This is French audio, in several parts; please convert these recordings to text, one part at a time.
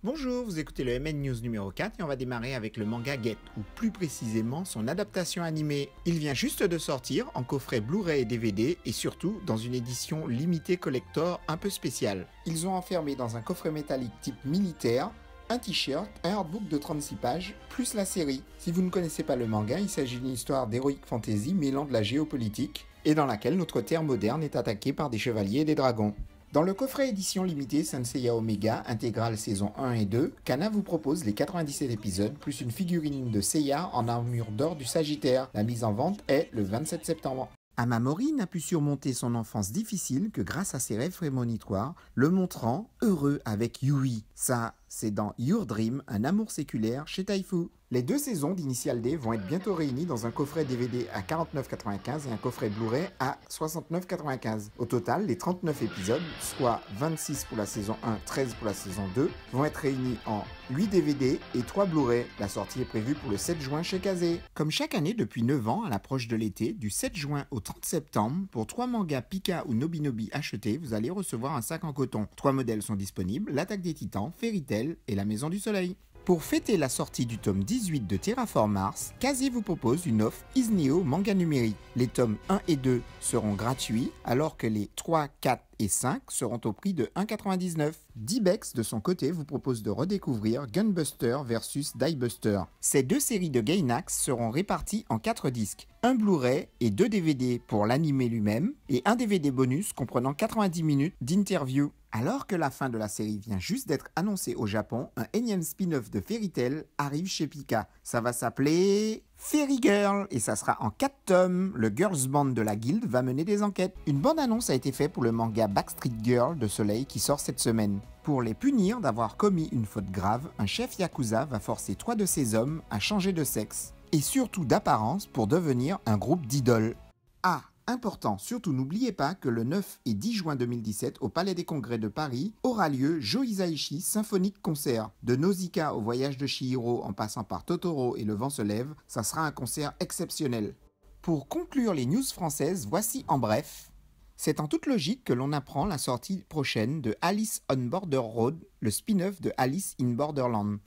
Bonjour, vous écoutez le MN News numéro 4 et on va démarrer avec le manga Get, ou plus précisément son adaptation animée. Il vient juste de sortir en coffret Blu-ray et DVD et surtout dans une édition limitée collector un peu spéciale. Ils ont enfermé dans un coffret métallique type militaire un t-shirt, un artbook de 36 pages, plus la série. Si vous ne connaissez pas le manga, il s'agit d'une histoire d'heroic fantasy mêlant de la géopolitique et dans laquelle notre terre moderne est attaquée par des chevaliers et des dragons. Dans le coffret édition limitée Senseiya Omega, intégrale saison 1 et 2, Kana vous propose les 97 épisodes plus une figurine de Seiya en armure d'or du Sagittaire. La mise en vente est le 27 septembre. Amamori n'a pu surmonter son enfance difficile que grâce à ses rêves prémonitoires, le montrant heureux avec Yui. Ça, c'est dans Your Dream, un amour séculaire chez Taifu. Les deux saisons d'Initial D vont être bientôt réunies dans un coffret DVD à 49,95 et un coffret Blu-ray à 69,95. Au total, les 39 épisodes, soit 26 pour la saison 1, 13 pour la saison 2, vont être réunis en 8 DVD et 3 Blu-ray. La sortie est prévue pour le 7 juin chez Kazé. Comme chaque année depuis 9 ans, à l'approche de l'été, du 7 juin au 30 septembre, pour 3 mangas Pika ou Nobinobi achetés, vous allez recevoir un sac en coton. 3 modèles sont disponibles, l'Attaque des Titans, Fairy Tail et La Maison du Soleil. Pour fêter la sortie du tome 18 de Terraform Mars, Kazé vous propose une offre Isneo manga numérique. Les tomes 1 et 2 seront gratuits, alors que les 3, 4 et 5 seront au prix de 1,99. D-Bex, de son côté, vous propose de redécouvrir Gunbuster versus Diebuster. Ces deux séries de Gainax seront réparties en 4 disques. Un Blu-ray et 2 DVD pour l'animé lui-même, et un DVD bonus comprenant 90 minutes d'interview. Alors que la fin de la série vient juste d'être annoncée au Japon, un énième spin-off de Fairy Tail arrive chez Pika. Ça va s'appeler Fairy Girl et ça sera en 4 tomes. Le girls band de la guilde va mener des enquêtes. Une bande-annonce a été faite pour le manga Backstreet Girl de Soleil qui sort cette semaine. Pour les punir d'avoir commis une faute grave, un chef yakuza va forcer 3 de ses hommes à changer de sexe et surtout d'apparence pour devenir un groupe d'idoles. Ah, important, surtout n'oubliez pas que le 9 et 10 juin 2017 au Palais des Congrès de Paris aura lieu Joizaishi Symphonique Concert. De Nausicaa au voyage de Chihiro en passant par Totoro et Le vent se lève, ça sera un concert exceptionnel. Pour conclure les news françaises, voici en bref. C'est en toute logique que l'on apprend la sortie prochaine de Alice on Border Road, le spin-off de Alice in Borderland.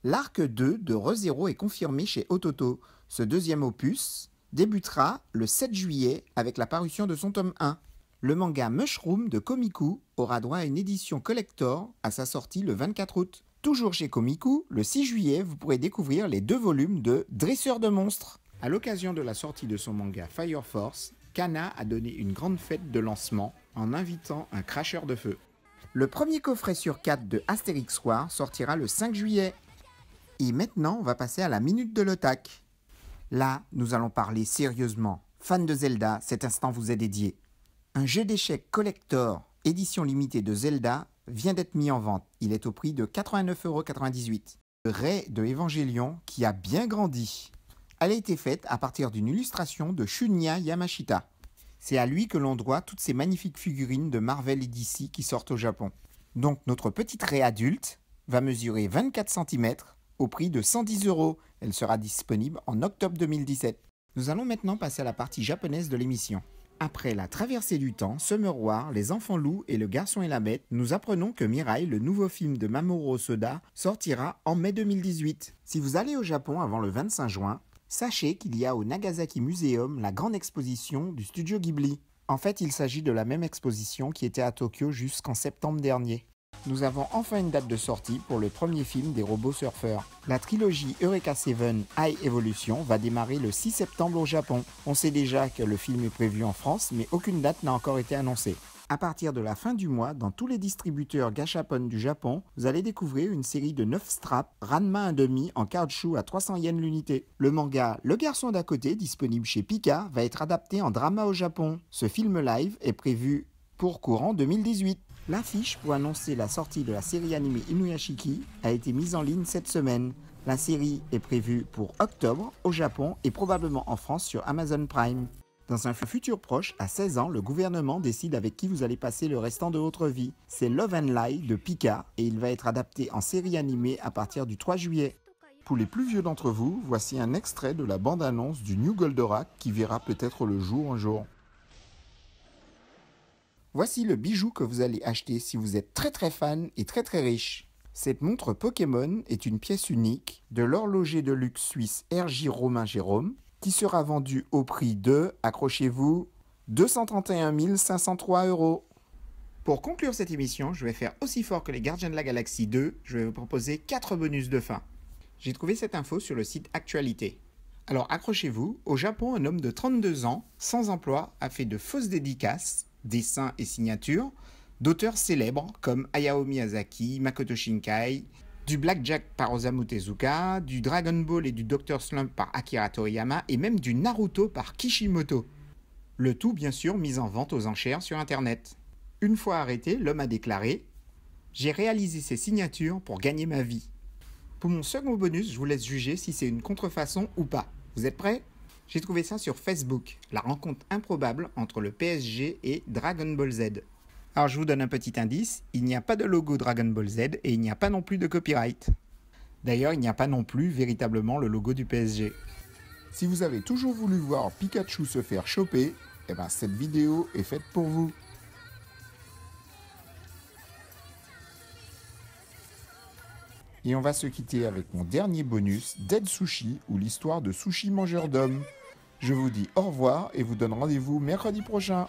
L'arc 2 de ReZero est confirmé chez Ototo. Ce deuxième opus débutera le 7 juillet avec la parution de son tome 1. Le manga Mushroom de Komiku aura droit à une édition collector à sa sortie le 24 août. Toujours chez Komiku, le 6 juillet, vous pourrez découvrir les 2 volumes de Dresseur de monstres. À l'occasion de la sortie de son manga Fire Force, Kana a donné une grande fête de lancement en invitant un cracheur de feu. Le premier coffret sur 4 de Astérix War sortira le 5 juillet. Et maintenant, on va passer à la minute de l'otak. Là, nous allons parler sérieusement. Fans de Zelda, cet instant vous est dédié. Un jeu d'échecs collector, édition limitée de Zelda, vient d'être mis en vente. Il est au prix de 89,98 €. Le Ray de Evangelion qui a bien grandi. Elle a été faite à partir d'une illustration de Shunya Yamashita. C'est à lui que l'on doit toutes ces magnifiques figurines de Marvel et DC qui sortent au Japon. Donc notre petite Ray adulte va mesurer 24 cm au prix de 110 €. Elle sera disponible en octobre 2017. Nous allons maintenant passer à la partie japonaise de l'émission. Après la traversée du temps, Summer War, Les Enfants Loups et Le Garçon et la Bête, nous apprenons que Mirai, le nouveau film de Mamoru Hosoda, sortira en mai 2018. Si vous allez au Japon avant le 25 juin, sachez qu'il y a au Nagasaki Museum la grande exposition du studio Ghibli. En fait, il s'agit de la même exposition qui était à Tokyo jusqu'en septembre dernier. Nous avons enfin une date de sortie pour le premier film des robots surfeurs. La trilogie Eureka 7 High Evolution va démarrer le 6 septembre au Japon. On sait déjà que le film est prévu en France, mais aucune date n'a encore été annoncée. À partir de la fin du mois, dans tous les distributeurs Gashapon du Japon, vous allez découvrir une série de 9 straps Ranma 1/2 en caoutchouc à 300 yens l'unité. Le manga Le Garçon d'à côté, disponible chez Pika, va être adapté en drama au Japon. Ce film live est prévu pour courant 2018. L'affiche pour annoncer la sortie de la série animée Inuyashiki a été mise en ligne cette semaine. La série est prévue pour octobre au Japon et probablement en France sur Amazon Prime. Dans un futur proche, à 16 ans, le gouvernement décide avec qui vous allez passer le restant de votre vie. C'est Love and Lie de Pika et il va être adapté en série animée à partir du 3 juillet. Pour les plus vieux d'entre vous, voici un extrait de la bande-annonce du New Goldorak qui verra peut-être le jour un jour. Voici le bijou que vous allez acheter si vous êtes très fan et très riche. Cette montre Pokémon est une pièce unique de l'horloger de luxe suisse R.J. Romain Jérôme qui sera vendue au prix de, accrochez-vous, 231 503 €. Pour conclure cette émission, je vais faire aussi fort que les Gardiens de la Galaxie 2, je vais vous proposer 4 bonus de fin. J'ai trouvé cette info sur le site Actualité. Alors accrochez-vous, au Japon, un homme de 32 ans, sans emploi, a fait de fausses dédicaces, dessins et signatures d'auteurs célèbres comme Hayao Miyazaki, Makoto Shinkai, du Blackjack par Osamu Tezuka, du Dragon Ball et du Dr Slump par Akira Toriyama et même du Naruto par Kishimoto. Le tout bien sûr mis en vente aux enchères sur internet. Une fois arrêté, l'homme a déclaré « J'ai réalisé ces signatures pour gagner ma vie ». Pour mon second bonus, je vous laisse juger si c'est une contrefaçon ou pas. Vous êtes prêts? J'ai trouvé ça sur Facebook, la rencontre improbable entre le PSG et Dragon Ball Z. Alors je vous donne un petit indice, il n'y a pas de logo Dragon Ball Z et il n'y a pas non plus de copyright. D'ailleurs, il n'y a pas non plus véritablement le logo du PSG. Si vous avez toujours voulu voir Pikachu se faire choper, eh ben cette vidéo est faite pour vous. Et on va se quitter avec mon dernier bonus, Dead Sushi, ou l'histoire de Sushi Mangeur d'Hommes. Je vous dis au revoir et vous donne rendez-vous mercredi prochain.